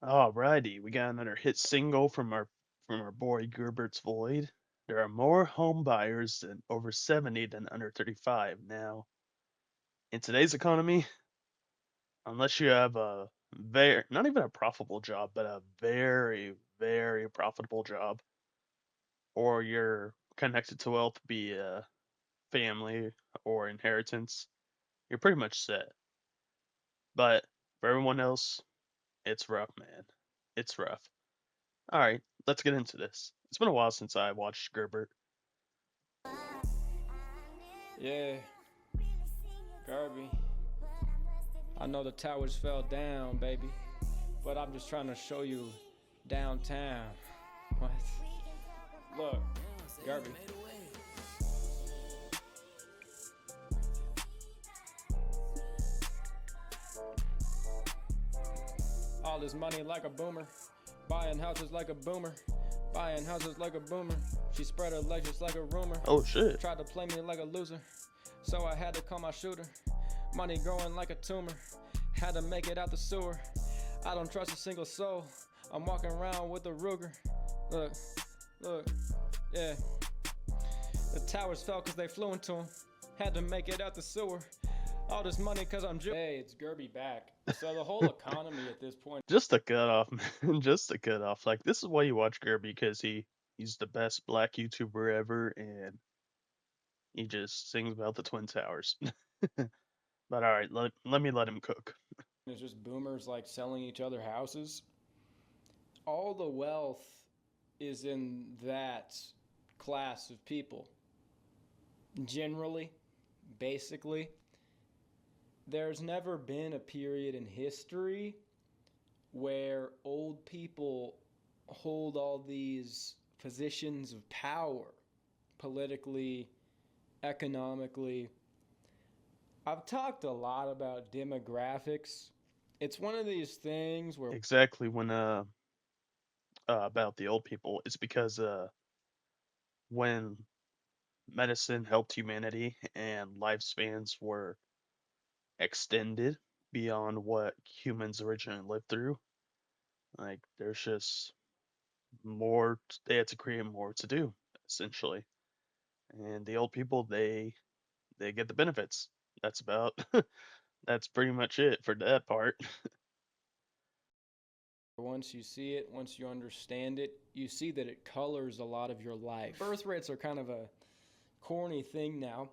Alrighty, we got another hit single from our boy Gerbert's Void. There are more home buyers than over 70 than under 35 now. In today's economy, unless you have a very not even a profitable job, but a very, very profitable job, or you're connected to wealth via family or inheritance, you're pretty much set. But for everyone else, it's rough, man. It's rough. All right, let's get into this. It's been a while since I watched Gerbert. Yeah, Garby. I know the towers fell down, baby, but I'm just trying to show you downtown. What? Look, Garby. All this money like a boomer, buying houses like a boomer, buying houses like a boomer. She spread her legs just like a rumor. Oh shit. Tried to play me like a loser, so I had to call my shooter. Money growing like a tumor, had to make it out the sewer. I don't trust a single soul, I'm walking around with a Ruger. Look, look, yeah. The towers fell cause they flew into them, had to make it out the sewer. All this money cause I'm Hey, it's Gerby back. So the whole economy at this point. Just to cut off, man. Just to cut off. Like this is why you watch Gerby because he's the best black YouTuber ever, and he just sings about the Twin Towers. But all right, let me let him cook. It's just boomers like selling each other houses. All the wealth is in that class of people. Generally, basically, there's never been a period in history where old people hold all these positions of power politically, economically. I've talked a lot about demographics. It's one of these things where Exactly when about the old people, it's because when medicine helped humanity and lifespans were extended beyond what humans originally lived through, like there's just more they had to create more to do essentially, and the old people they get the benefits. That's about that's pretty much it for that part. once you see it, once you understand it, you see that it colors a lot of your life. Birth rates are kind of a corny thing now,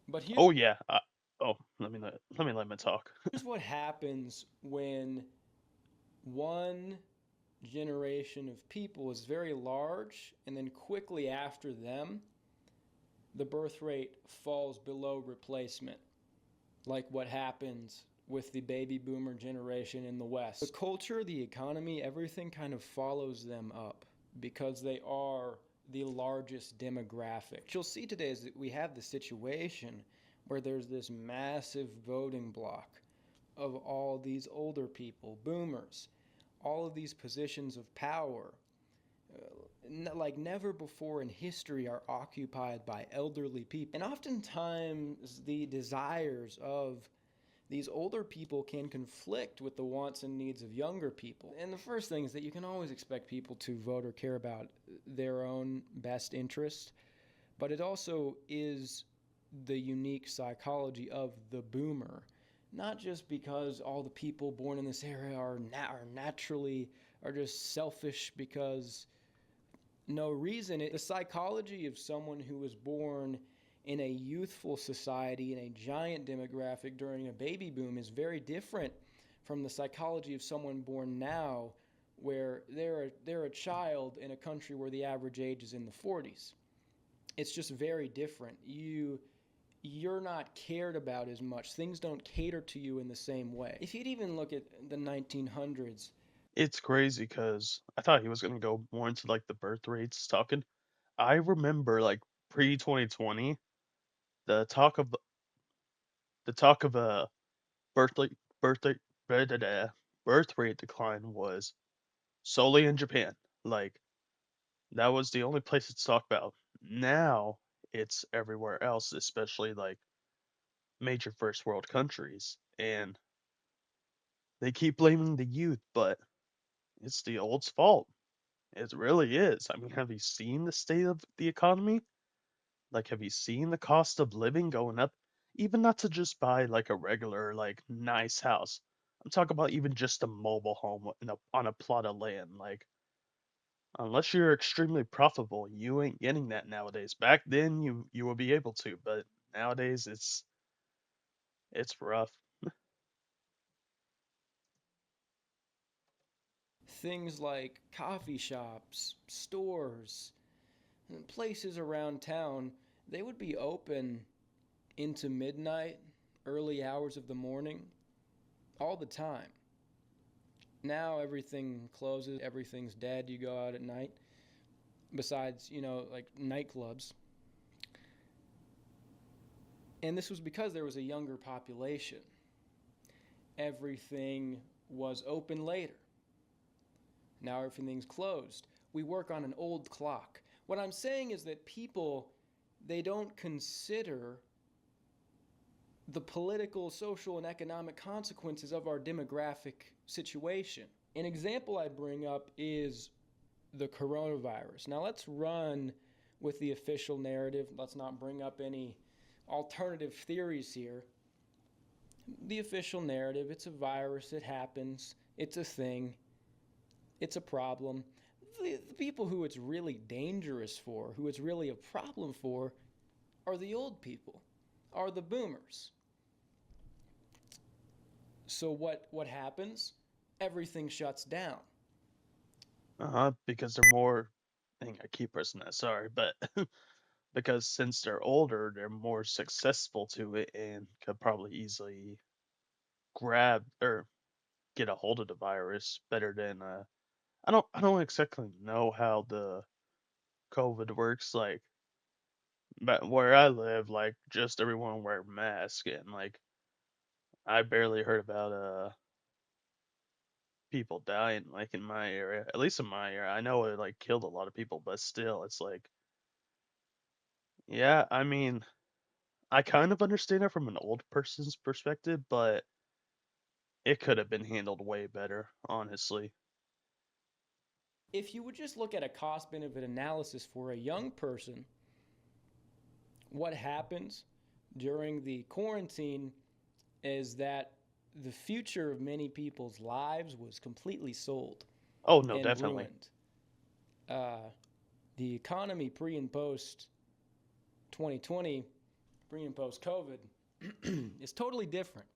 but here's Oh yeah. Oh, let me talk. what happens when one generation of people is very large and then quickly after them the birth rate falls below replacement, like what happens with the baby boomer generation in the West. The culture, the economy, everything kind of follows them up because they are the largest demographic. What you'll see today is that we have the situation where there's this massive voting block of all these older people, boomers, all of these positions of power, like never before in history, are occupied by elderly people. And oftentimes, the desires of these older people can conflict with the wants and needs of younger people. And the first thing is that you can always expect people to vote or care about their own best interest, but it also is the unique psychology of the boomer. Not just because all the people born in this era are naturally are just selfish because no reason. The psychology of someone who was born in a youthful society, in a giant demographic during a baby boom, is very different from the psychology of someone born now, where they're a child in a country where the average age is in the 40s. It's just very different. You're not cared about as much. Things don't cater to you in the same way. If you'd even look at the 1900s, It's crazy because I thought he was gonna go more into like the birth rates talking. I remember like pre 2020, the talk of the talk of a birth rate birth rate blah, blah, blah, birth rate decline was solely in Japan. Like that was the only place it's talked about. Now it's everywhere else, especially like major first world countries, and they keep blaming the youth, but it's the old's fault. It really is. I mean, have you seen the state of the economy? Like, have you seen the cost of living going up? Even not to just buy like a regular, like nice house. I'm talking about even just a mobile home on a plot of land. Like, unless you're extremely profitable, you ain't getting that nowadays. Back then, you will be able to, but nowadays it's rough. Things like coffee shops, stores, and places around town, they would be open into midnight, early hours of the morning, all the time. Now everything closes, everything's dead. You go out at night, besides, like nightclubs. And this was because there was a younger population. Everything was open later. Now everything's closed. We work on an old clock. What I'm saying is that people, they don't consider the political, social, and economic consequences of our demographic situation. An example I bring up is the coronavirus. Now let's run with the official narrative. Let's not bring up any alternative theories here. The official narrative, it's a virus, it happens, it's a thing, it's a problem. The people who it's really dangerous for, who it's really a problem for, are the old people, are the boomers. So what happens? Everything shuts down. Because they're more. Dang, I keep pressing that. Sorry, but because since they're older, they're more successful to it and could probably easily grab or get a hold of the virus better than I don't exactly know how the COVID works. Like, but where I live, like just everyone wear masks and like I barely heard about people dying like in my area. At least in my area, I know it like killed a lot of people, but still, it's like yeah. I mean, I kind of understand it from an old person's perspective, but it could have been handled way better, honestly. If you would just look at a cost benefit analysis for a young person, what happens during the quarantine is that the future of many people's lives was completely sold Oh no, and definitely. ruined. Uh, the economy pre and post 2020, pre and post COVID, is totally different.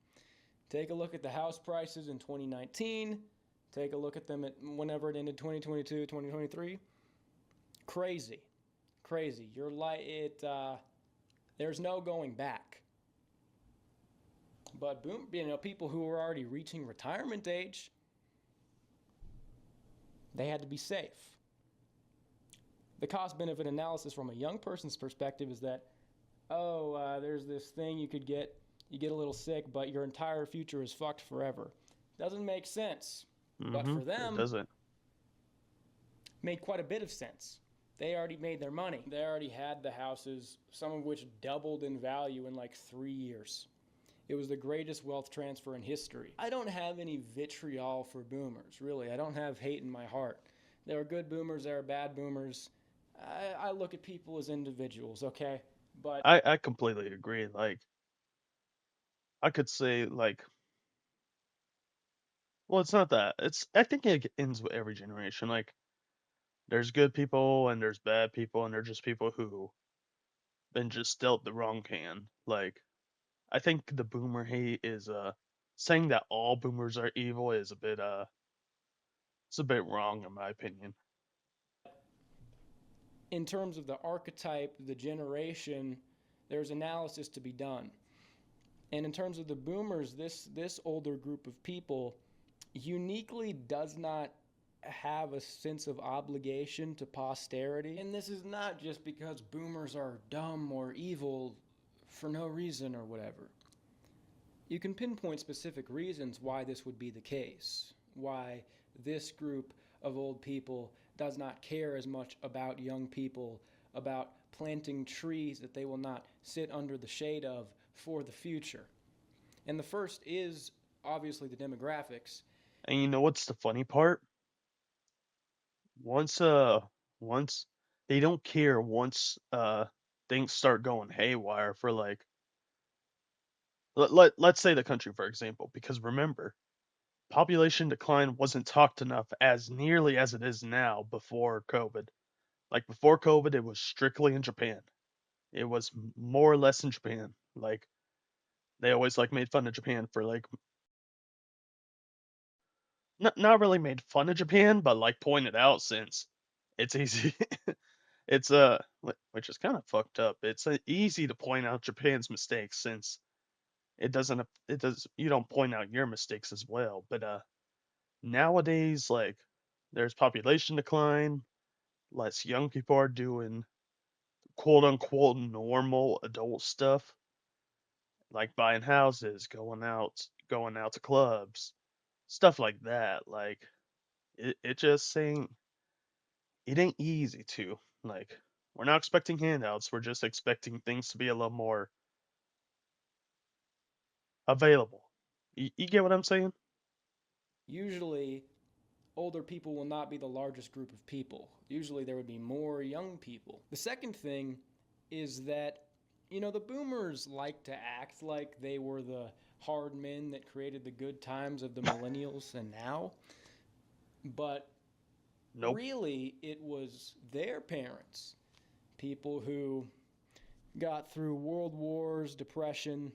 Take a look at the house prices in 2019. Take a look at them at whenever it ended 2022, 2023. Crazy, crazy. You're like it. There's no going back. But boom, people who were already reaching retirement age, they had to be safe. The cost benefit analysis from a young person's perspective is that, there's this thing you get a little sick, but your entire future is fucked forever. Doesn't make sense. But for It them, doesn't. made quite a bit of sense. They already made their money. They already had the houses, some of which doubled in value in like 3 years. It was the greatest wealth transfer in history. I don't have any vitriol for boomers, really. I don't have hate in my heart. There are good boomers, there are bad boomers. I look at people as individuals, okay? But I completely agree. Like I could say like well, it's not that. It's I think it ends with every generation. Like there's good people and there's bad people and they're just people who been just dealt the wrong hand. Like I think the boomer hate is saying that all boomers are evil is a bit it's a bit wrong in my opinion. in terms of the archetype, the generation, there's analysis to be done. And in terms of the boomers, this older group of people uniquely does not have a sense of obligation to posterity. And this is not just because boomers are dumb or evil for no reason or whatever. You can pinpoint specific reasons why this would be the case, why this group of old people does not care as much about young people, about planting trees that they will not sit under the shade of for the future. And the first is obviously the demographics. And you know what's the funny part? once once they don't care once things start going haywire for like let's say the country for example, because remember, population decline wasn't talked enough as nearly as it is now before COVID. Like before COVID, it was strictly in Japan. It was more or less in Japan. Like they always like made fun of Japan for like not really made fun of Japan, but like pointed out since it's easy. It's which is kind of fucked up. It's easy to point out Japan's mistakes since it does you don't point out your mistakes as well. But nowadays like there's population decline, less young people are doing quote unquote normal adult stuff like buying houses, going out to clubs, stuff like that. Like it just ain't easy to like we're not expecting handouts. We're just expecting things to be a little more available. You get what I'm saying? Usually, older people will not be the largest group of people. Usually, there would be more young people. The second thing is that, the boomers like to act like they were the hard men that created the good times of the millennials and now, but Nope. really, it was their parents, people who got through world wars, depression,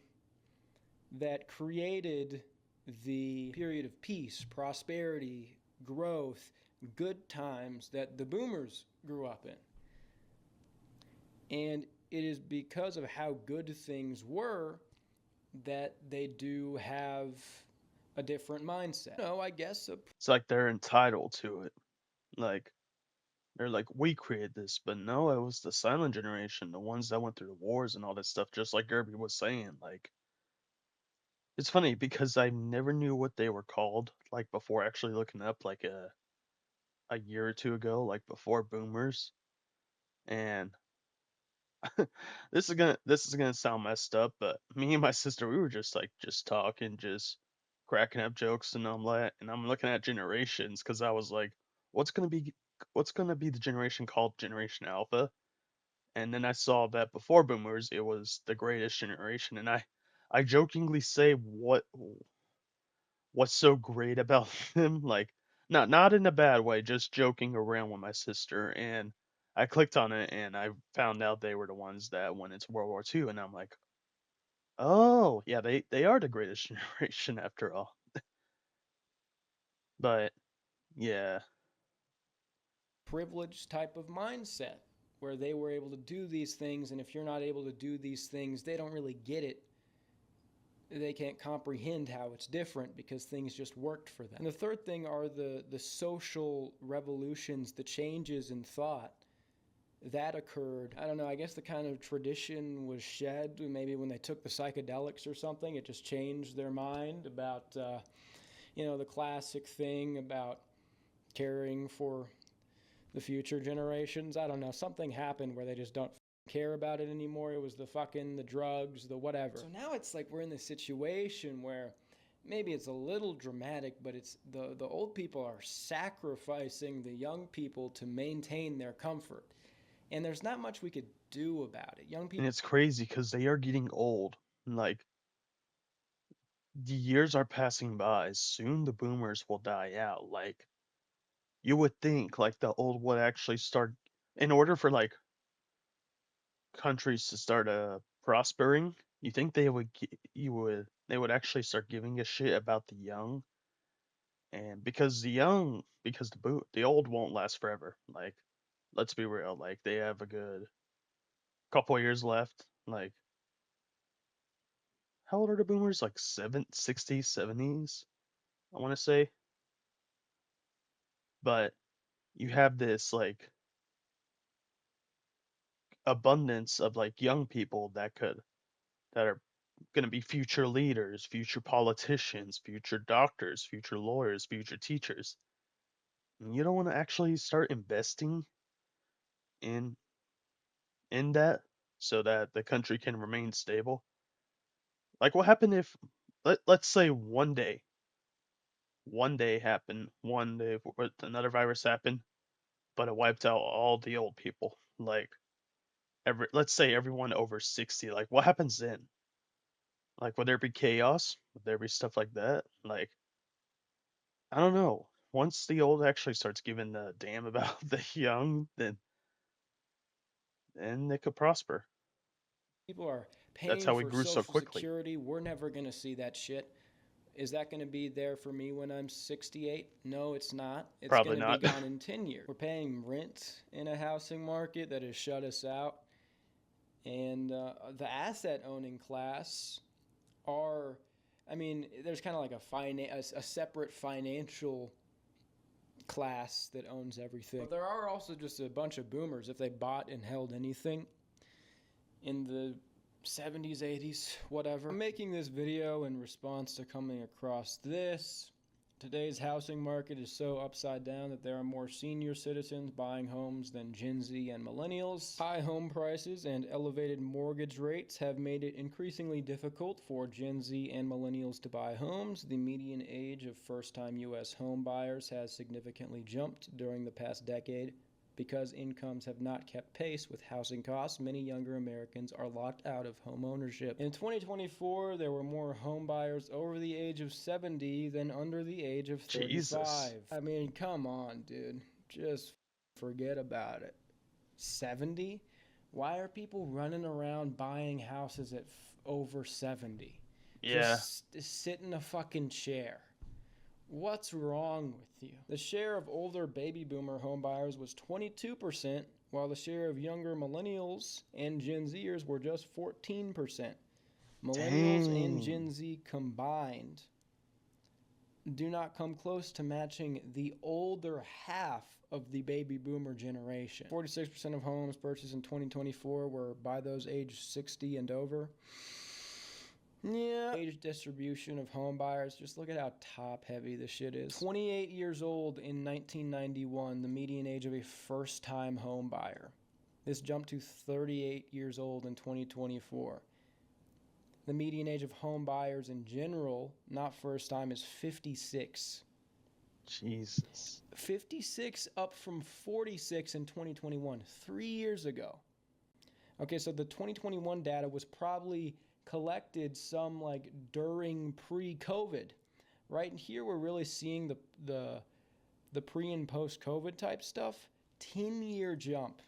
that created the period of peace, prosperity, growth, good times that the boomers grew up in. And it is because of how good things were that they do have a different mindset. No, I guess It's like they're entitled to it. Like they're like we created this, but no, it was the silent generation, the ones that went through the wars and all that stuff. Just like Gerby was saying, like it's funny because I never knew what they were called. Like before actually looking up, like a year or two ago, like before boomers, and this is gonna sound messed up, but me and my sister we were just like just talking, just cracking up jokes, and I'm looking at generations because I was like, what's gonna be what's gonna be the generation called Generation Alpha? And then I saw that before boomers it was the greatest generation, and I jokingly say what's so great about them, like not in a bad way, just joking around with my sister, and I clicked on it and I found out they were the ones that went into World War II, and I'm like, oh yeah, they are the greatest generation after all. But yeah, privileged type of mindset where they were able to do these things, and if you're not able to do these things, they don't really get it. They can't comprehend how it's different because things just worked for them. And the third thing are the social revolutions, the changes in thought that occurred. I don't know, I guess the kind of tradition was shed maybe when they took the psychedelics or something. It just changed their mind about, the classic thing about caring for the future generations. I don't know, something happened where they just don't care about it anymore. It was the drugs, the whatever. So now it's like we're in this situation where maybe it's a little dramatic, but it's the old people are sacrificing the young people to maintain their comfort. And there's not much we could do about it. Young and people it's crazy because they are getting old. Like the years are passing by. Soon the boomers will die out. Like you would think, like the old would actually start in order for like countries to start prospering, you think they would actually start giving a shit about the young, and because the old won't last forever. Like, let's be real. Like they have a good couple of years left. Like, how old are the boomers? Like 60s, 70s, I want to say. But you have this like abundance of like young people that are going to be future leaders, future politicians, future doctors, future lawyers, future teachers. And you don't want to actually start investing in that so that the country can remain stable. Like what happened if let's say one day happened, one day another virus happened but it wiped out all the old people. Like let's say everyone over 60. Like what happens then? Like would there be chaos? Would there be stuff like that? Like I don't know. Once the old actually starts giving a damn about the young, then they could prosper. People are That's paying how we for grew so Social quickly. Security. We're never going to see that shit. Is that going to be there for me when I'm 68? No, it's not. It's going Probably to be not. gone in 10 years. We're paying rent in a housing market that has shut us out. And the asset owning class are, I mean, there's kind of like a separate financial class that owns everything. But there are also just a bunch of boomers. If they bought and held anything in the 70s, 80s, whatever. I'm making this video in response to coming across this. Today's housing market is so upside down that there are more senior citizens buying homes than Gen Z and millennials. High home prices and elevated mortgage rates have made it increasingly difficult for Gen Z and millennials to buy homes. The median age of first-time U.S. home buyers has significantly jumped during the past decade. Because incomes have not kept pace with housing costs, many younger Americans are locked out of home ownership. In 2024, there were more home buyers over the age of 70 than under the age of 35. Jesus. I mean, come on, dude. Just forget about it. 70? Why are people running around buying houses at over 70? Yeah. Just sit in a fucking chair. What's wrong with you? The share of older baby boomer homebuyers was 22%, while the share of younger millennials and Gen Zers were just 14%. Millennials and Dang. Gen Z combined do not come close to matching the older half of the baby boomer generation. 46% of homes purchased in 2024 were by those aged 60 and over. Yeah. Age distribution of home buyers. Just look at how top heavy this shit is. 28 years old in 1991, the median age of a first time home buyer. This jumped to 38 years old in 2024. The median age of home buyers in general, not first time, is 56. Jesus. 56 up from 46 in 2021, 3 years ago. Okay, so the 2021 data was probably collected some like during pre-COVID, right? And here we're really seeing the pre and post-COVID type stuff. 10-year jump.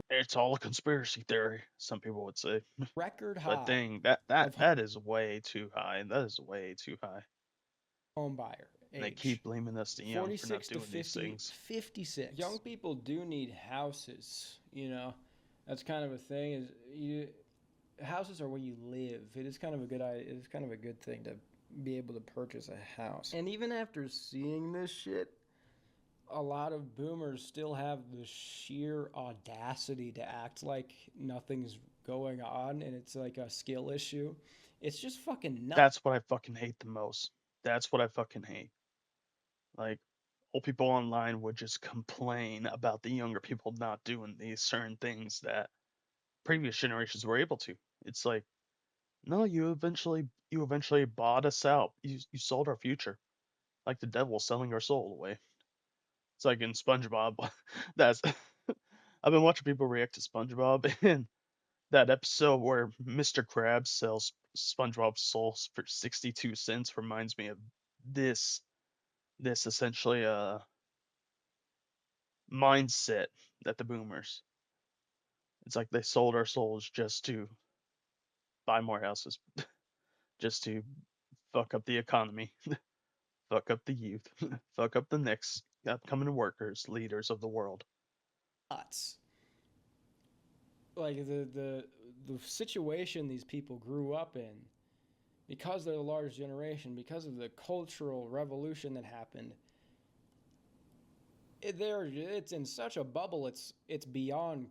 It's all a conspiracy theory, some people would say. Record But high dang, that of that is way too high. That is way too high. home buyer And they age. keep blaming us the young for not 46 to doing these 50, things. 56. Young people do need houses, you know. That's kind of a thing is houses are where you live. It is kind of a good thing to be able to purchase a house. And even after seeing this shit, a lot of boomers still have the sheer audacity to act like nothing's going on and it's like a skill issue. It's just fucking nuts. That's what I fucking hate the most. That's what I fucking hate. Like, old people online would just complain about the younger people not doing these certain things that previous generations were able to. It's like, no, you eventually bought us out. You sold our future, like the devil selling our soul away. It's like in SpongeBob. That's I've been watching people react to SpongeBob, and that episode where Mr. Krabs sells SpongeBob's soul for 62 cents reminds me of this this essentially mindset that the boomers. It's like they sold our souls just to buy more houses, just to fuck up the economy, fuck up the youth, fuck up the next upcoming workers, leaders of the world. Nuts. Like the situation these people grew up in, because they're the largest generation, because of the cultural revolution that happened, it's in such a bubble. It's beyond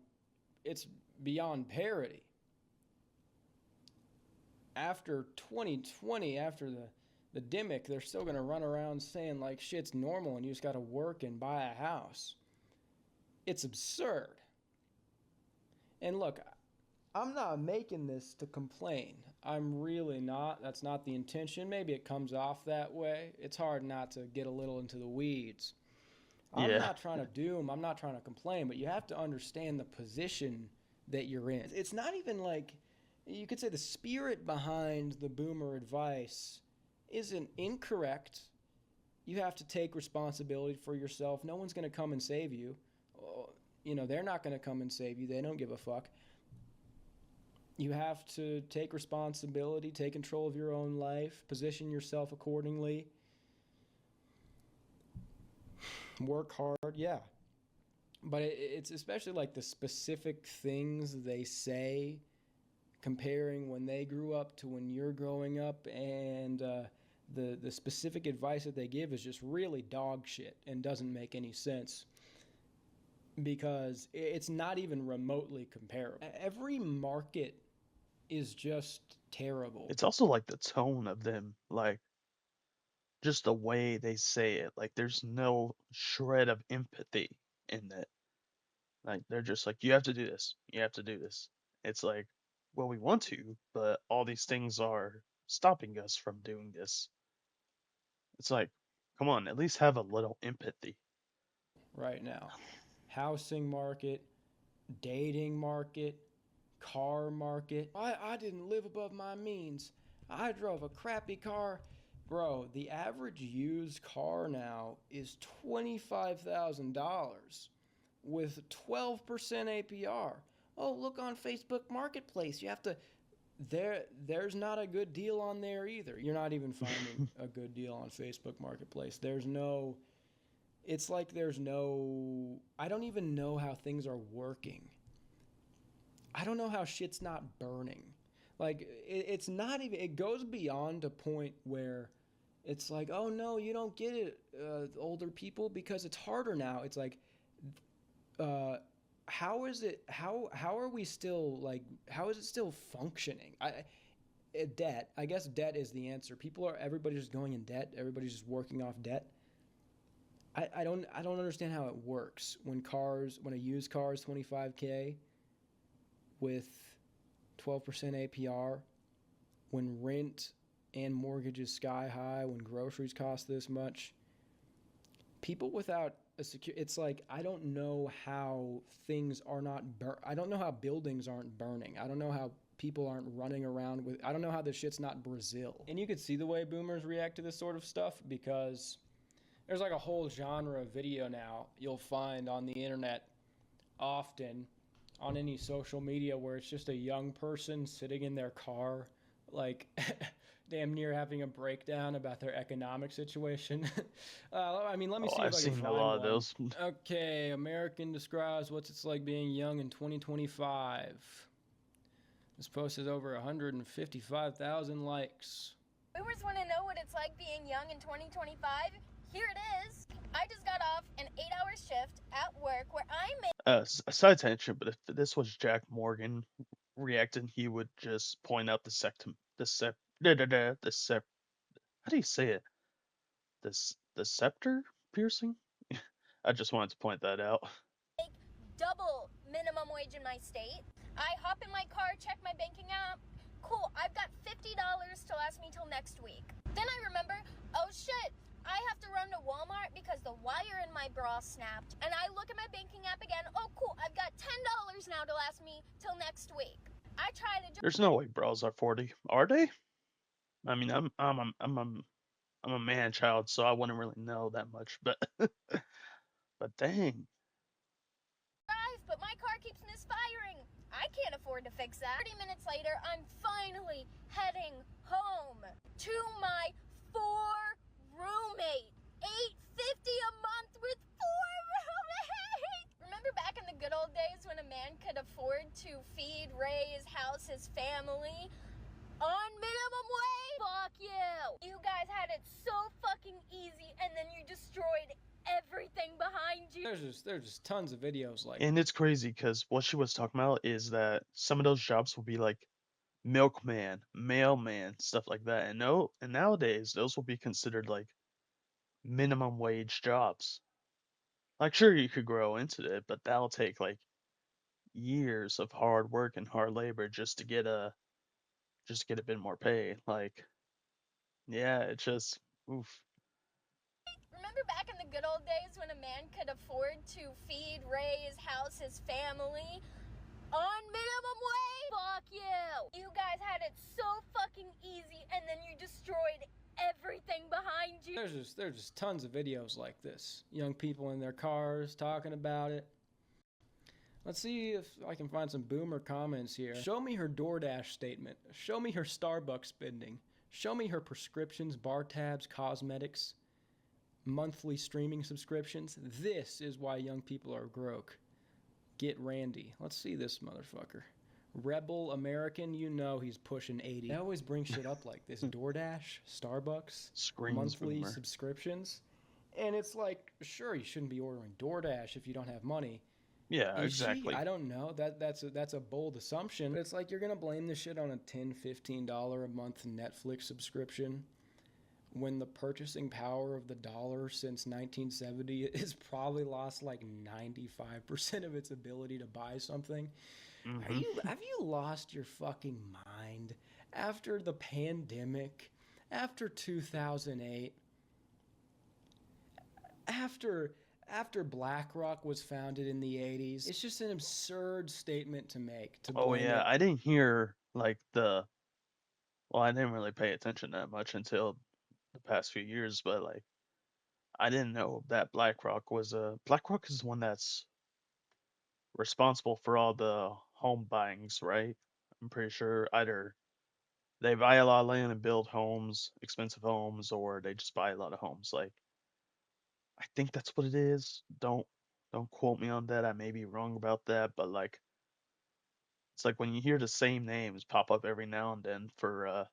parody. After 2020, after the demic, they're still gonna run around saying like shit's normal and you just gotta work and buy a house. It's absurd. And look, I'm not making this to complain. I'm really not. That's not the intention. Maybe it comes off that way. It's hard not to get a little into the weeds. I'm Yeah. not trying to doom, I'm not trying to complain, but you have to understand the position that you're in. It's not even like you could say the spirit behind the boomer advice isn't incorrect. You have to take responsibility for yourself. No one's going to come and save you. They're not going to come and save you. They don't give a fuck. You have to take responsibility, take control of your own life, position yourself accordingly, work hard, yeah. But it's especially like the specific things they say, comparing when they grew up to when you're growing up, and the specific advice that they give is just really dog shit and doesn't make any sense because it's not even remotely comparable. Every market is just terrible. It's also like the tone of them, like just the way they say it. Like there's no shred of empathy in it. Like they're just like, you have to do this. You have to do this. It's like, well, we want to, but all these things are stopping us from doing this. It's like, come on, at least have a little empathy. Right now, housing market, dating market, car market. I didn't live above my means. I drove a crappy car. Bro, the average used car now is $25,000 with 12% APR. Oh, look on Facebook Marketplace. You have to there's not a good deal on there either. You're not even finding a good deal on Facebook Marketplace. It's like there's no, I don't even know how things are working. I don't know how shit's not burning. Like it's not even. It goes beyond a point where it's like, oh no, you don't get it, older people, because it's harder now. It's like, uh, how is it? How are we still like? How is it still functioning? Debt. I guess debt is the answer. Everybody's just going in debt. Everybody's just working off debt. I don't understand how it works when a used car is 25K with 12% APR, when rent and mortgage is sky high, when groceries cost this much. People without a secure, it's like, I don't know how things are not I don't know how buildings aren't burning. I don't know how people aren't running around with, I don't know how this shit's not Brazil. And you could see the way boomers react to this sort of stuff because there's like a whole genre of video now you'll find on the internet often on any social media where it's just a young person sitting in their car, like damn near having a breakdown about their economic situation. Let me Oh, see if I've I can seen a find lot of one. those. Okay, American describes what it's like being young in 2025. This post has over 155,000 likes. Boomers want to know what it's like being young in 2025? Here it is. I just got off an 8-hour shift at work where I made A side tangent, but if this was Jack Morgan reacting, he would just point out the sectum, the sep. How do you say it? The scepter piercing. I just wanted to point that out. double minimum wage in my state. I hop in my car, check my banking app. Cool, I've got $50 to last me till next week. Then I remember, oh shit, I have to run to Walmart because the wire in my bra snapped. And I look at my banking app again. Oh cool, I've got $10 now to last me till next week. I try to There's no way bras are 40, are they? I mean, I'm a man child, so I wouldn't really know that much, but but dang. drive, but my car keeps misfiring. I can't afford to fix that. 30 minutes later, I'm finally heading home to my 4 roommate. $850 a month with 4 roommates. Remember back in the good old days when a man could afford to feed, raise, house his family on minimum wage? Fuck you. You guys had it so fucking easy, and then you destroyed everything behind you. There's just tons of videos like. And it's crazy because what she was talking about is that some of those jobs will be like milkman, mailman, stuff like that. And no, and nowadays those will be considered like minimum wage jobs. Like sure you could grow into it, but that'll take like years of hard work and hard labor just to get a bit more pay. Like yeah, it's just oof. Remember Remember back in the good old days when a man could afford to feed, raise, house his family on minimum wage? Fuck you! You guys had it so fucking easy, and then you destroyed everything behind you. There's just tons of videos like this. Young people in their cars talking about it. Let's see if I can find some boomer comments here. Show me her DoorDash statement. Show me her Starbucks spending. Show me her prescriptions, bar tabs, cosmetics, monthly streaming subscriptions. This is why young people are broke. Get Randy. Let's see this motherfucker. Rebel American, you know he's pushing 80. They always bring shit up like this. DoorDash, Starbucks, Screams monthly boomer. subscriptions. And it's like, sure, you shouldn't be ordering DoorDash if you don't have money. Yeah, Is exactly. she? I don't know. That's a bold assumption. But it's like you're gonna blame this shit on a $10, $15 a month Netflix subscription when the purchasing power of the dollar since 1970 has probably lost like 95% of its ability to buy something. Mhm. Have you lost your fucking mind after the pandemic, after 2008, after BlackRock was founded in the 80s? It's just an absurd statement to make. Oh yeah, I didn't hear like well, I didn't really pay attention that much until the past few years, but like I didn't know that BlackRock is the one that's responsible for all the home buyings, right? I'm pretty sure either they buy a lot of land and build homes, expensive homes, or they just buy a lot of homes. Like I think that's what it is. Don't quote me on that. I may be wrong about that, but like it's like when you hear the same names pop up every now and then for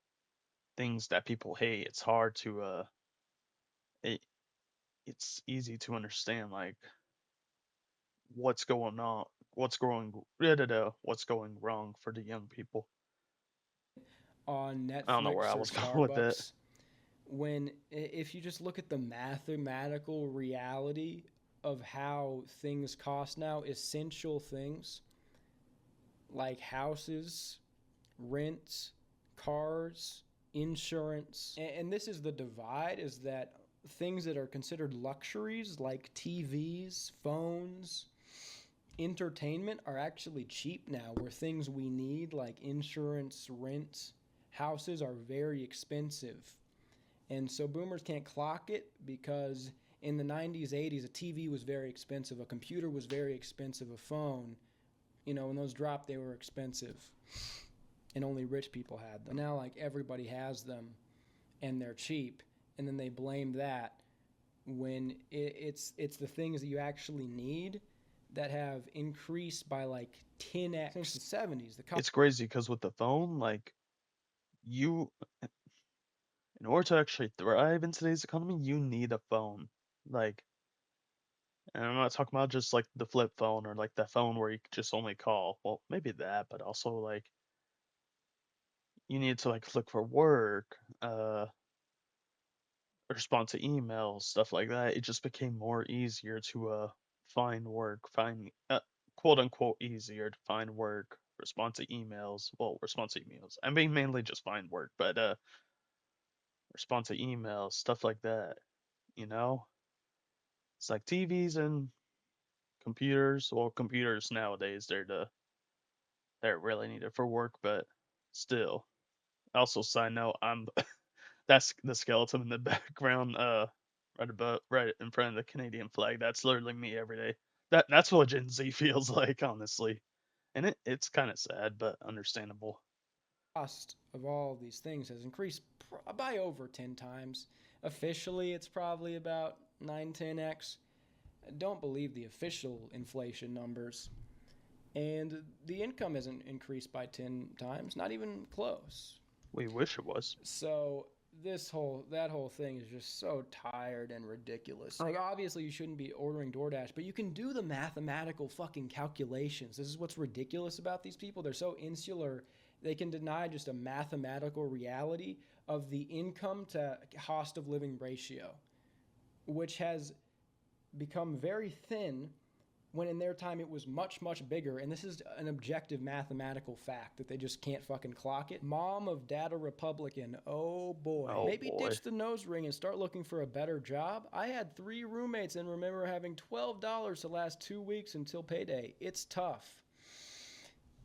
things that people hate, it's hard to it, it's easy to understand like what's going on, what's going wrong for the young people. On I don't know where I Netflix or was going with that. Starbucks, when if you just look at the mathematical reality of how things cost now, essential things like houses, rents, cars, insurance, and this is the divide, is that things that are considered luxuries like TVs, phones, entertainment are actually cheap now, where things we need like insurance, rent, houses are very expensive. And so boomers can't clock it because in the 90s, 80s, a TV was very expensive, a computer was very expensive, a phone, when those dropped, they were expensive. And only rich people had them. Now, like, everybody has them and they're cheap. And then they blame that when it's the things that you actually need that have increased by like 10x since the 70s. It's crazy because with the phone, like you, in order to actually thrive in today's economy, you need a phone. Like, and I'm not talking about just like the flip phone or like that phone where you just only call. Well, maybe that, but also like you need to like look for work, respond to emails, stuff like that. It just became more easier to find work, find quote unquote easier to find work, respond to emails. Well, respond to emails. I mean mainly just find work, but respond to emails, stuff like that. You know, it's like TVs and computers. Well, computers nowadays they're really needed for work, but still. Also, side note, I'm that's the skeleton in the background, right in front of the Canadian flag. That's literally me every day. That's what Gen Z feels like, honestly, and it's kind of sad, but understandable. Cost of all of these things has increased by over 10 times. Officially, it's probably about 9, 10x. Don't believe the official inflation numbers. And the income hasn't increased by 10 times, not even close. We wish it was. So that whole thing is just so tired and ridiculous. Like, obviously you shouldn't be ordering DoorDash, but you can do the mathematical fucking calculations. This is what's ridiculous about these people. They're so insular, they can deny just a mathematical reality of the income to cost of living ratio, which has become very thin when in their time it was much, much bigger. And this is an objective mathematical fact that they just can't fucking clock it. Mom of Data Republican. Oh boy. Oh, Maybe boy. ditch the nose ring and start looking for a better job. I had 3 roommates and remember having $12 to last 2 weeks until payday. It's tough.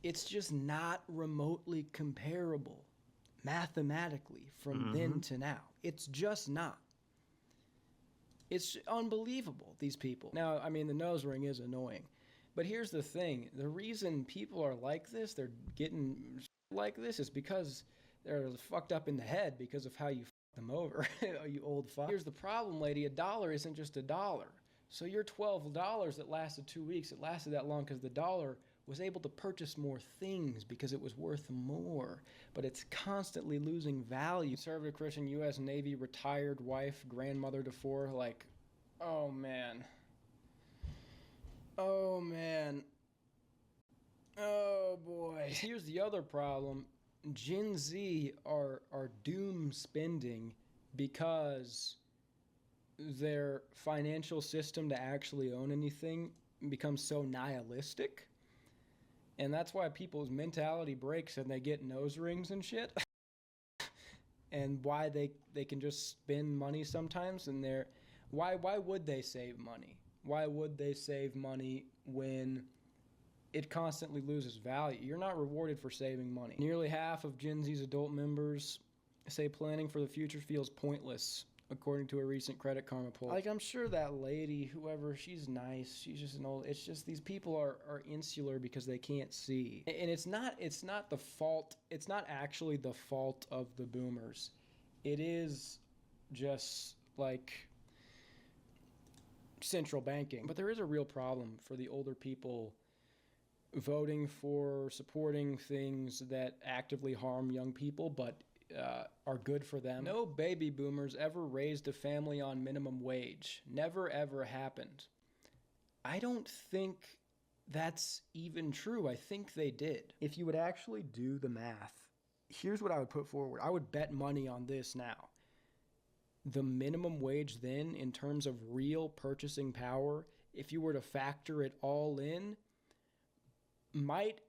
It's just not remotely comparable mathematically from then to now. It's just not. It's unbelievable, these people. Now, I mean, the nose ring is annoying. But here's the thing. The reason people are like this, they're getting like this, is because they're fucked up in the head because of how you fuck them over, you old fuck. Here's the problem, lady. $1 isn't just $1. So your $12 that lasted 2 weeks, it lasted that long because the dollar was able to purchase more things because it was worth more, but it's constantly losing value. Conservative Christian U.S. Navy retired wife, grandmother to 4, like, oh man. Oh man. Oh boy. Here's the other problem. Gen Z are doom spending because their financial system to actually own anything becomes so nihilistic. And that's why people's mentality breaks and they get nose rings and shit. And why they can just spend money sometimes. And why would they save money? Why would they save money when it constantly loses value? You're not rewarded for saving money. Nearly half of Gen Z's adult members say planning for the future feels pointless, according to a recent Credit Karma poll. Like, I'm sure that lady, whoever, she's nice. She's just an old... It's just these people are insular because they can't see. And it's not the fault... It's not actually the fault of the boomers. It is just, like, central banking. But there is a real problem for the older people voting for, supporting things that actively harm young people, but are good for them. No baby boomers ever raised a family on minimum wage. Never ever happened. I don't think that's even true. I think they did. If you would actually do the math, here's what I would put forward. I would bet money on this now. The minimum wage then, in terms of real purchasing power, if you were to factor it all in, might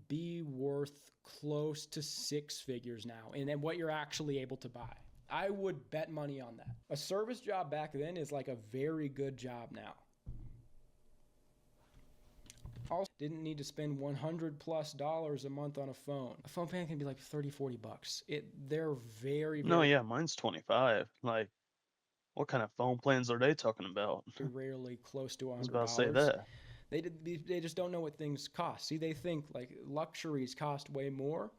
be worth close to 6 figures now, and then what you're actually able to buy. I would bet money on that. A service job back then is like a very good job now. Also, didn't need to spend $100+ a month on a phone. A phone plan can be like $30-40. They're very, very... No, yeah, mine's 25. Like, what kind of phone plans are they talking about? rarely close to $100. I was about to say that. They just don't know what things cost. See, they think like luxuries cost way more.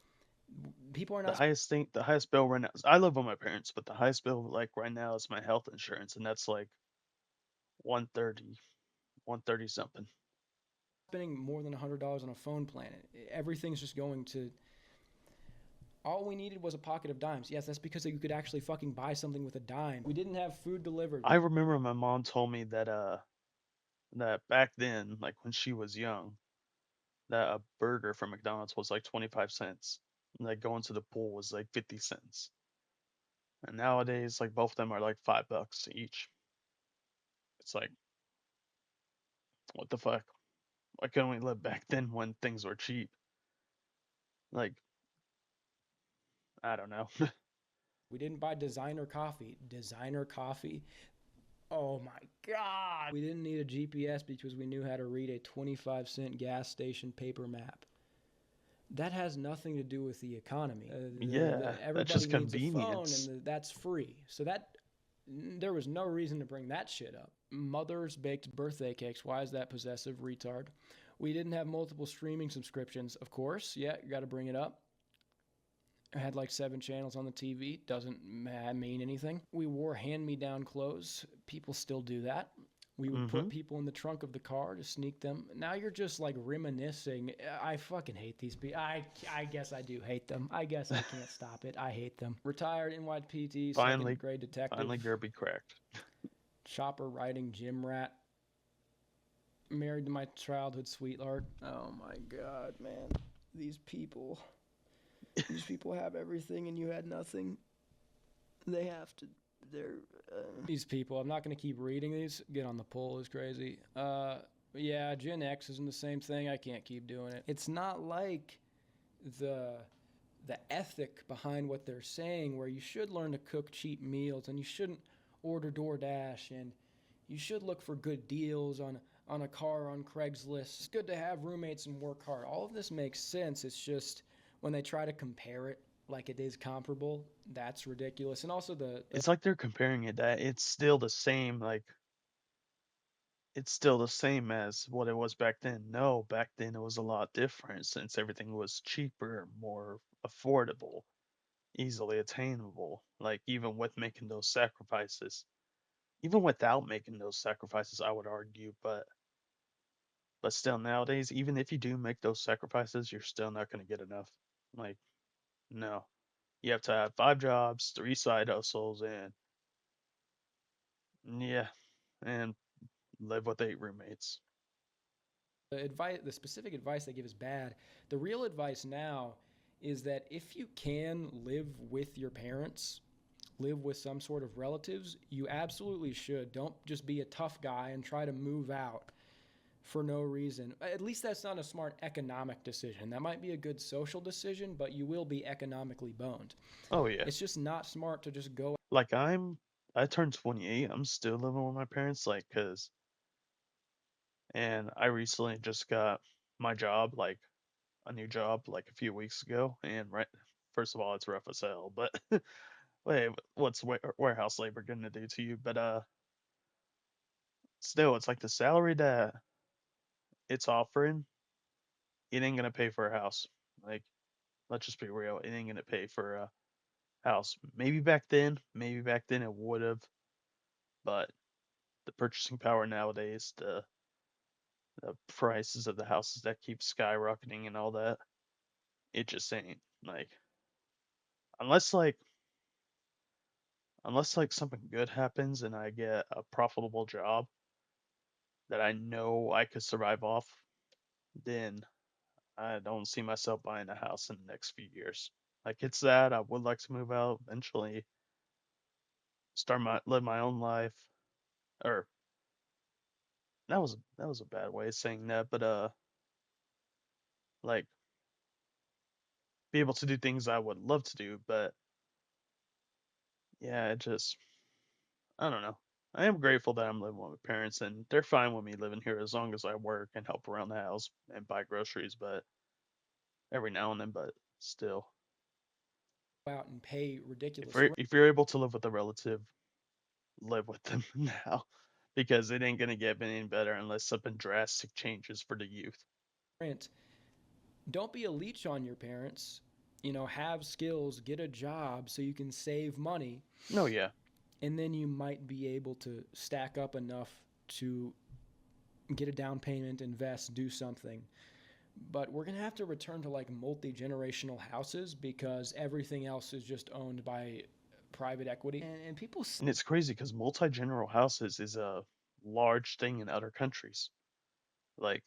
People are not... The highest bill right now, I live with my parents, but the highest bill like right now is my health insurance, and that's like 130 something. Spending more than $100 on a phone plan. Everything's just going to... All we needed was a pocket of dimes. Yes, that's because you could actually fucking buy something with a dime. We didn't have food delivered. I remember my mom told me that that back then, like when she was young, that a burger from McDonald's was like 25 cents. And like going to the pool was like 50 cents. And nowadays, like both of them are like $5 each. It's like, what the fuck? Why couldn't we live back then when things were cheap? Like, I don't know. We didn't buy designer coffee. Designer coffee? Oh my God. We didn't need a GPS because we knew how to read a 25-cent gas station paper map. That has nothing to do with the economy. That's just needs convenience. a phone, and that's free. So there was no reason to bring that shit up. Mothers baked birthday cakes. Why is that possessive, retard? We didn't have multiple streaming subscriptions. Of course, yeah, you got to bring it up. I had like 7 channels on the TV. Doesn't mean anything. We wore hand-me-down clothes. People still do that. We would put people in the trunk of the car to sneak them. Now you're just like reminiscing. I fucking hate these people. I guess I do hate them. I guess I can't stop it. I hate them. Retired NYPD, second grade detective. Finally Gerby cracked. Chopper riding gym rat. Married to my childhood sweetheart. Oh my God, man. These people have everything and you had nothing. These people, I'm not going to keep reading these. Get on the poll is crazy. Yeah, Gen X isn't the same thing. I can't keep doing it. It's not like the the ethic behind what they're saying, where you should learn to cook cheap meals and you shouldn't order DoorDash and you should look for good deals on a car on Craigslist. It's good to have roommates and work hard. All of this makes sense. It's just when they try to compare it like it is comparable, that's ridiculous. And also the It's like they're comparing it that it's still the same, like it's still the same as what it was back then. No, back then it was a lot different since everything was cheaper, more affordable, easily attainable. Like even with making those sacrifices, even without making those sacrifices, I would argue, but still nowadays, even if you do make those sacrifices, you're still not going to get enough. Like no. You have to have 5 jobs, 3 side hustles, and yeah, and live with 8 roommates. the specific advice they give is bad. The real advice now is that if you can live with your parents, live with some sort of relatives, you absolutely should. Don't just be a tough guy and try to move out for no reason. At least that's not a smart economic decision. That might be a good social decision, but you will be economically boned. Oh yeah. It's just not smart to just go. Like I turned 28. I'm still living with my parents like cuz and I recently just got my job like a new job like a few weeks ago and right first of all it's rough as hell, but wait, what's warehouse labor going to do to you? But still it's like the salary that it's offering, it ain't going to pay for a house. Like let's just be real, it ain't going to pay for a house. Maybe back then it would have, but the purchasing power nowadays, the prices of the houses that keep skyrocketing and all that, it just ain't like unless like unless like something good happens and I get a profitable job that I know I could survive off, then I don't see myself buying a house in the next few years. Like it's that I would like to move out eventually, live my own life, or that was a bad way of saying that, but like be able to do things I would love to do, but yeah, it just I don't know. I am grateful that I'm living with my parents and they're fine with me living here as long as I work and help around the house and buy groceries, but every now and then, but still. Out and pay If ridiculous you're if you're able to live with a relative, live with them now. Because it ain't gonna get any better unless something drastic changes for the youth. rent. Don't be a leech on your parents. Have skills, get a job so you can save money, No, yeah. and then you might be able to stack up enough to get a down payment, invest, do something. But we're going to have to return to like multi generational houses because everything else is just owned by private equity. And people. And it's crazy because multi-general houses is a large thing in other countries. Like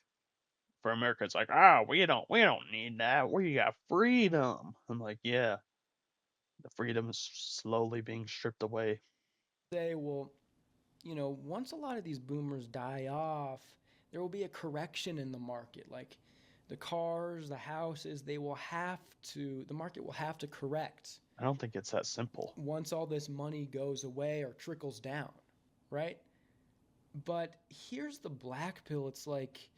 for America, it's like, we don't need that. We got freedom. I'm like, yeah, the freedom is slowly being stripped away. Say, well, once a lot of these boomers die off, there will be a correction in the market. Like the cars, the houses, the market will have to correct I don't think it's that simple. once all this money goes away or trickles down, right? But here's the black pill. It's like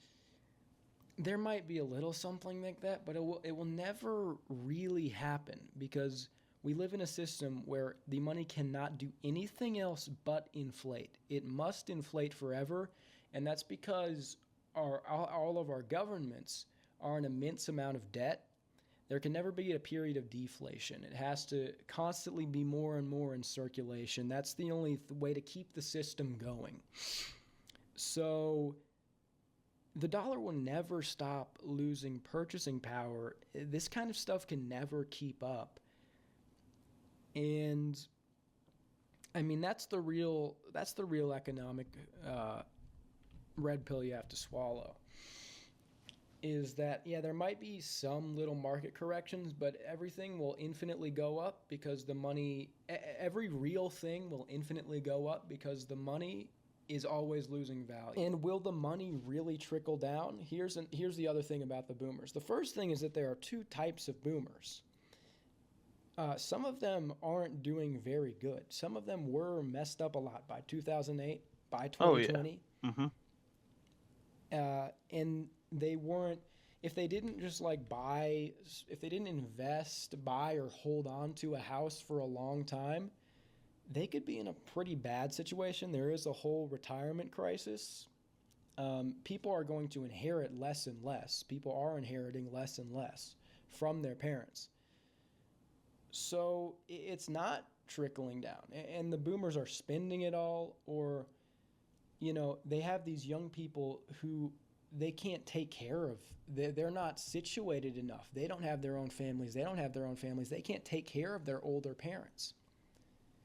there might be a little something like that, but it will never really happen because we live in a system where the money cannot do anything else but inflate. It must inflate forever, and that's because all of our governments are an immense amount of debt. There can never be a period of deflation. It has to constantly be more and more in circulation. That's the only way to keep the system going. So the dollar will never stop losing purchasing power. This kind of stuff can never keep up. And I mean that's the real economic red pill you have to swallow. Is that yeah, there might be some little market corrections, but everything will infinitely go up because the money every real thing will infinitely go up because the money is always losing value. And will the money really trickle down? Here's the other thing about the boomers. The first thing is that there are two types of boomers. Some of them aren't doing very good. Some of them were messed up a lot by 2008, by 2020. Oh, yeah. And they weren't, if they didn't just like buy, if they didn't invest, buy, or hold on to a house for a long time, they could be in a pretty bad situation. There is a whole retirement crisis. People are going to inherit less and less. People are inheriting less and less from their parents. So it's not trickling down. And the boomers are spending it all, or, you know, they have these young people who they can't take care of. They're not situated enough. They don't have their own families. They don't have their own families. They can't take care of their older parents.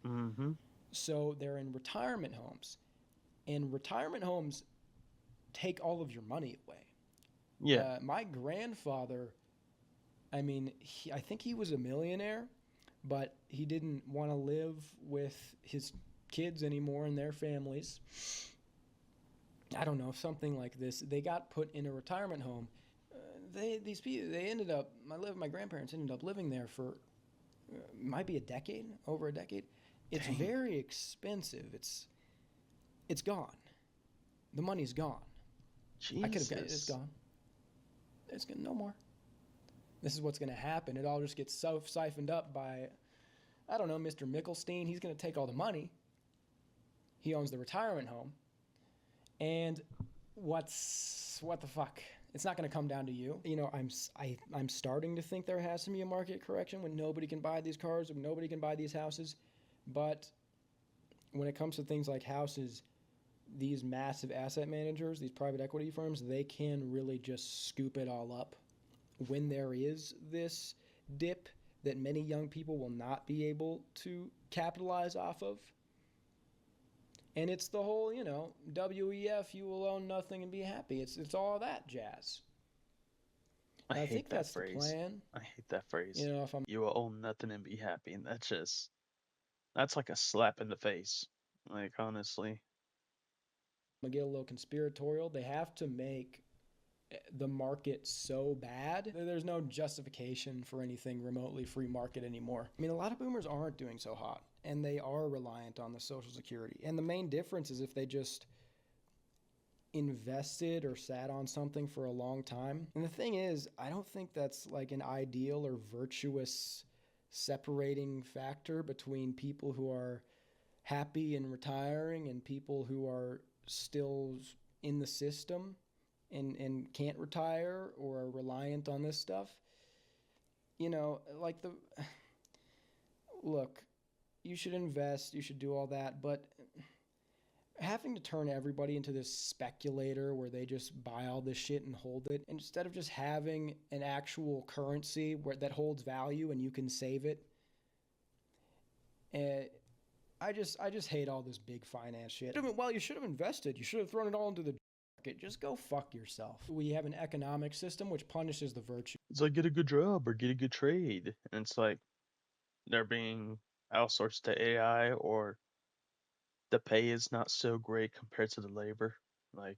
Mm-hmm. So they're in retirement homes. And retirement homes take all of your money away. Yeah. My grandfather, I mean, I think he was a millionaire, but he didn't want to live with his kids anymore and their families. I don't know, something like this. They got put in a retirement home. These people, they ended up, my grandparents ended up living there for, might be a decade, over a decade. It's Dang. very expensive. It's gone. The money's gone. Jesus. I could have got it. It's gone. It's no more. This is what's going to happen. It all just gets siphoned up by, I don't know, Mr. Mickelstein. He's going to take all the money. He owns the retirement home. And what the fuck? It's not going to come down to you. You know, I'm starting to think there has to be a market correction when nobody can buy these cars, when nobody can buy these houses. But when it comes to things like houses, these massive asset managers, these private equity firms, they can really just scoop it all up. When there is this dip that many young people will not be able to capitalize off of. And it's the whole, you know, WEF, you will own nothing and be happy. It's all that jazz. I think hate that's that the phrase. plan. I hate that phrase. You know, if I'm You will own nothing and be happy, and that's like a slap in the face. Like, honestly. gonna get a little conspiratorial, they have to make the market so bad that there's no justification for anything remotely free market anymore. I mean, a lot of boomers aren't doing so hot, and they are reliant on the Social Security. And the main difference is if they just invested or sat on something for a long time. And the thing is, I don't think that's like an ideal or virtuous separating factor between people who are happy and retiring and people who are still in the system and can't retire or are reliant on this stuff. You know, like look, you should invest, you should do all that, but having to turn everybody into this speculator where they just buy all this shit and hold it, instead of just having an actual currency that holds value and you can save it. I just hate all this big finance shit. Well, you should have invested. You should have thrown it all into the market. Just go fuck yourself. We have an economic system which punishes the virtue. It's like, get a good job or get a good trade. And it's like they're being outsourced to AI, or the pay is not so great compared to the labor. Like,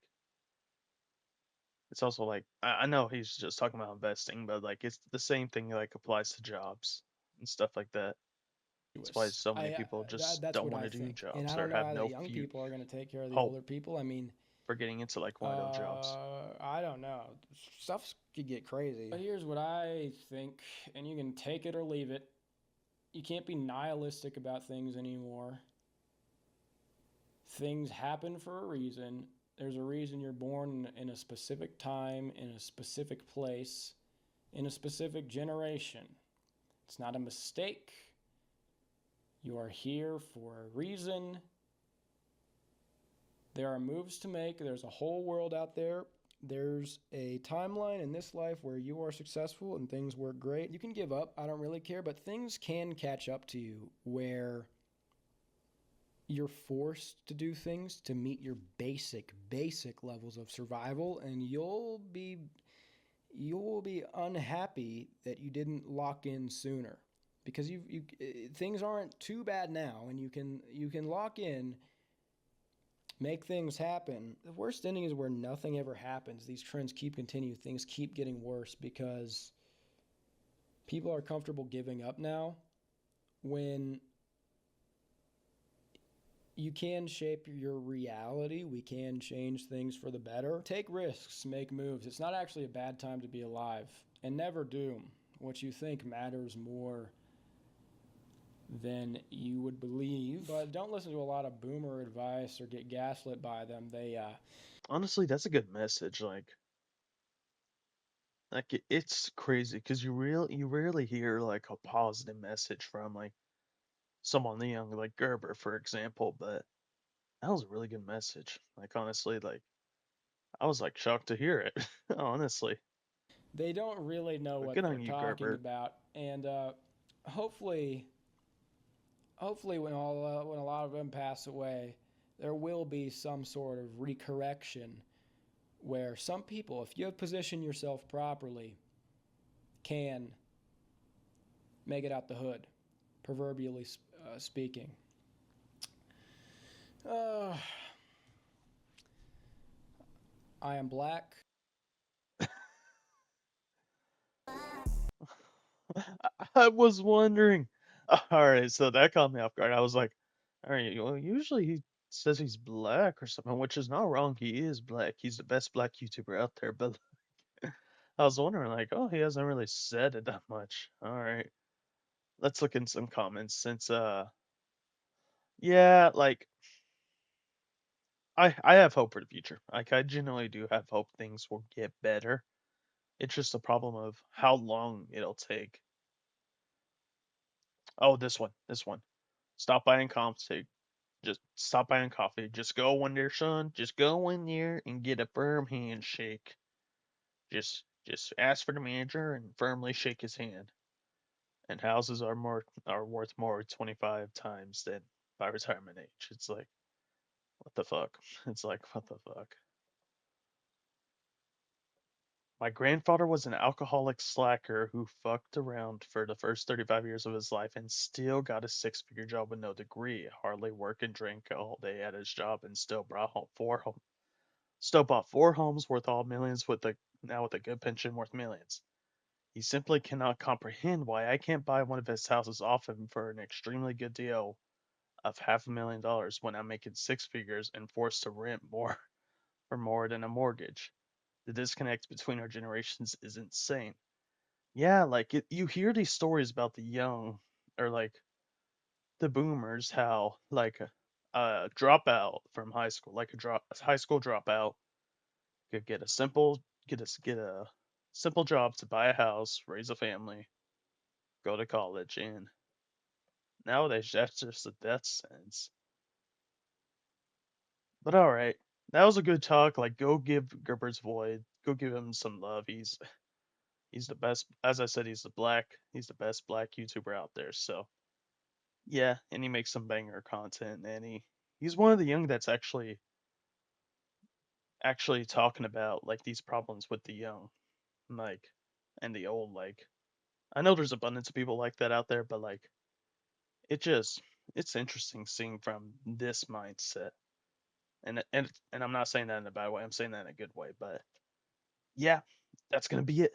it's also like, I know he's just talking about investing, but like it's the same thing like applies to jobs and stuff like that. That's why so many people just That's don't what want I to do think. jobs And I or don't know have how no the young people are going to take care of the hope older people. I mean, for getting into like one of those jobs. I don't know. Stuff could get crazy. But here's what I think, and you can take it or leave it. You can't be nihilistic about things anymore. Things happen for a reason. There's a reason you're born in a specific time, in a specific place, in a specific generation. It's not a mistake. You are here for a reason. There are moves to make. There's a whole world out there. There's a timeline in this life where you are successful and things work great. You can give up. I don't really care, but things can catch up to you where you're forced to do things to meet your basic levels of survival, and you'll be unhappy that you didn't lock in sooner, because things aren't too bad now, and you can lock in make things happen. The worst ending is where nothing ever happens. These trends keep continuing, things keep getting worse because people are comfortable giving up now when you can shape your reality. We can change things for the better. Take risks, make moves. It's not actually a bad time to be alive. And never doom. What you think matters more than you would believe. But don't listen to a lot of boomer advice or get gaslit by them. Honestly, that's a good message. It's crazy because you rarely hear like a positive message from like someone young like Gerber, for example. But that was a really good message. Like honestly, like I was like shocked to hear it. Honestly, they don't really know but what good they're on you, talking Gerber. about. And hopefully, hopefully, when a lot of them pass away, there will be some sort of recorrection where some people, if you position yourself properly, can make it out the hood, proverbially speaking. Uh, I am black. I was wondering. All right, so that caught me off guard. I was like, all right, well, usually he says he's black or something, which is not wrong. He is black. He's the best black YouTuber out there. But I was wondering, like, oh, he hasn't really said it that much. All right, let's look in some comments since, yeah, like I have hope for the future. Like I genuinely do have hope things will get better. It's just a problem of how long it'll take. Oh, this one. Stop buying coffee. Just stop buying coffee. Just go in there, son. Just go in there and get a firm handshake. Just ask for the manager and firmly shake his hand. And houses are worth more 25 times than by retirement age. It's like what the fuck? It's like what the fuck? My grandfather was an alcoholic slacker who fucked around for the first 35 years of his life and still got a six-figure job with no degree. Hardly work and drink all day at his job and still bought four homes worth all millions with a good pension worth millions. He simply cannot comprehend why I can't buy one of his houses off him for an extremely good deal of $500,000 when I'm making six figures and forced to rent more for more than a mortgage. The disconnect between our generations is insane. Yeah, you hear these stories about the young or like the boomers, how like a dropout from high school, like a high school dropout, could get a simple job to buy a house, raise a family, go to college, and nowadays that's just a death sentence. But all right, that was a good talk. Like, go give Gerbert's Void, go give him some love. He's the best. As I said, he's the best black YouTuber out there. So yeah, and he makes some banger content, and he's one of the young that's actually talking about like these problems with the young, like and the old. Like, I know there's abundance of people like that out there, but like it just it's interesting seeing from this mindset. And I'm not saying that in a bad way. I'm saying that in a good way. But yeah, that's gonna be it.